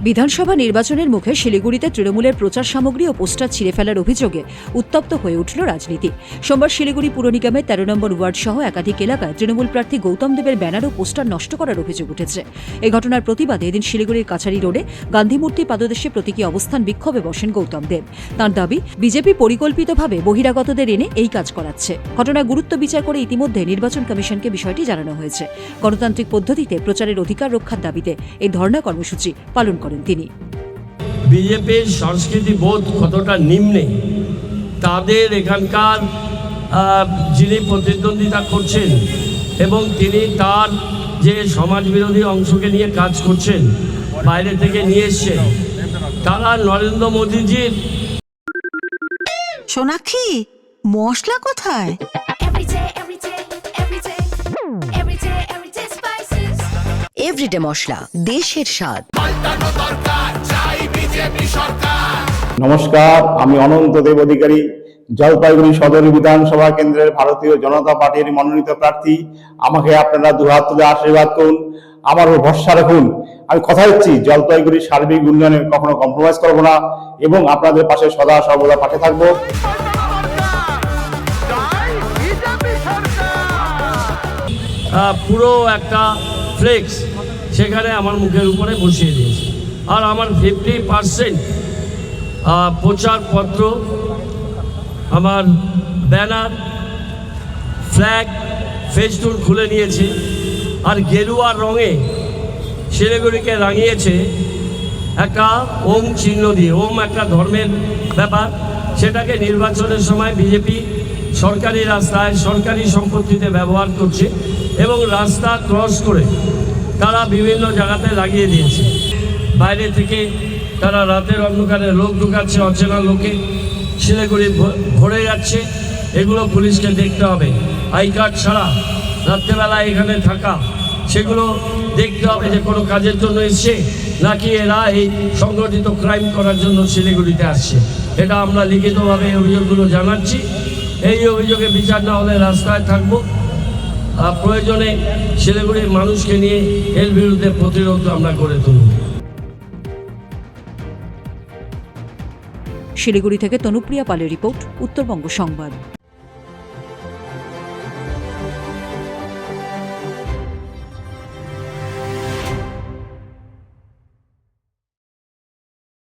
বিধানসভা নির্বাচনের মুখে শিলিগুড়িতে তৃণমূলের প্রচার সামগ্রী ও পোস্টার ছিঁড়ে ফেলার অভিযোগে উত্তপ্ত হয়ে উঠল রাজনীতি। সোমবার শিলিগুড়ি পুর নিগমের ১৩ নম্বর ওয়ার্ড সহ একাধিক এলাকায় তৃণমূল প্রার্থী গৌতম দেবের ব্যানার ও পোস্টার নষ্ট করার অভিযোগ উঠেছে। এই ঘটনার প্রতিবাদে এদিন শিলিগুড়ির কাছারি রোডে গান্ধী মূর্তি পাদদেশে প্রতীকী অবস্থান বিক্ষোভে বসেন গৌতম দেব। তাঁর দাবি, বিজেপি পরিকল্পিতভাবে বহিরাগতদের এনে এই কাজ করাচ্ছে। ঘটনার গুরুত্ব বিচার করে ইতিমধ্যে নির্বাচন কমিশনকে বিষয়টি জানানো হয়েছে। গণতান্ত্রিক পদ্ধতিতে প্রচারের অধিকার রক্ষার দাবিতে এই ধর্ণা কর্মসূচি পালন করেন তিনি। বিজেপির সংস্কৃতি বোধ কতটা নিম্নে, তাদের এখানকার যিনি প্রতিদ্বন্দ্বিতা করছেন এবং তিনি তার যে সমাজবিরোধী অংশকে নিয়ে কাজ করছেন, বাইরে থেকে নিয়ে এসছেন, তারা নরেন্দ্র মোদীজির। সোনাক্ষী, মশলা কোথায়? এভরিডে মশলা, দেশের স্বাদ। নমস্কার, আমি অনন্ত দেব অধিকারী, জলপাইগুড়ি সদর বিধানসভা কেন্দ্রের ভারতীয় জনতা পার্টির মনোনীত প্রার্থী। আমাকে আপনারা দুহাত তুলে আশীর্বাদ করুন, আমার উপর ভরসা রাখুন। আমি কথা দিচ্ছি, জলপাইগুড়ির সার্বিক উন্নয়নে কখনো কম্প্রোমাইজ করব না এবং আপনাদের পাশে সদা সর্বদা পাশে থাকবো। পুরো একটা ফ্লেক্স সেখানে আমার মুখের উপরে বসিয়ে দিয়েছে, আর আমার 50% প্রচারপত্র, আমার ব্যানার, ফ্ল্যাগ, ফেস্টুন খুলে নিয়েছে, আর গেরুয়া রঙে শিলিগুড়িকে রাঙিয়েছে একটা ওম চিহ্ন দিয়ে। ওম একটা ধর্মের ব্যাপার, সেটাকে নির্বাচনের সময় বিজেপি সরকারি রাস্তায় সরকারি সম্পত্তিতে ব্যবহার করছে এবং রাস্তা ক্রস করে তারা বিভিন্ন জায়গাতে লাগিয়ে দিয়েছে। বাইরে থেকে তারা রাতের অন্ধকারে লোক ঢুকাচ্ছে, অচেনা লোকে শিলিগুড়ি ভরে যাচ্ছে। এগুলো পুলিশকে দেখতে হবে। আই কার্ড ছাড়া রাত্রেবেলায় এখানে থাকা, সেগুলো দেখতে হবে যে কোনো কাজের জন্য এসছে নাকি এরা এই সংগঠিত ক্রাইম করার জন্য শিলিগুড়িতে আসছে। এটা আমরা লিখিতভাবে এই অভিযোগগুলো জানাচ্ছি। এই অভিযোগে বিচার না হলে রাস্তায় থাকবো। প্রয়োজনে শিলিগুড়ির মানুষকে নিয়ে এর বিরুদ্ধে প্রতিরোধ আমরা করে তুলব। শিলিগুড়ি থেকে তনুপ্রিয়া পালের রিপোর্ট, উত্তরবঙ্গ সংবাদ।